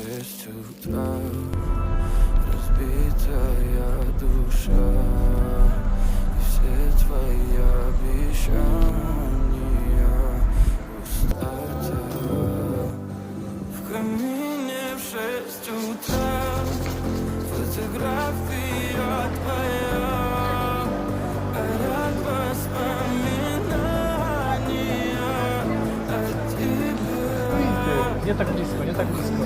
6 утра, разбитая душа, и все твои обещания пустота. В камине в 6 утра фотография твоя, горят воспоминания о тебе. Не так близко, не так близко.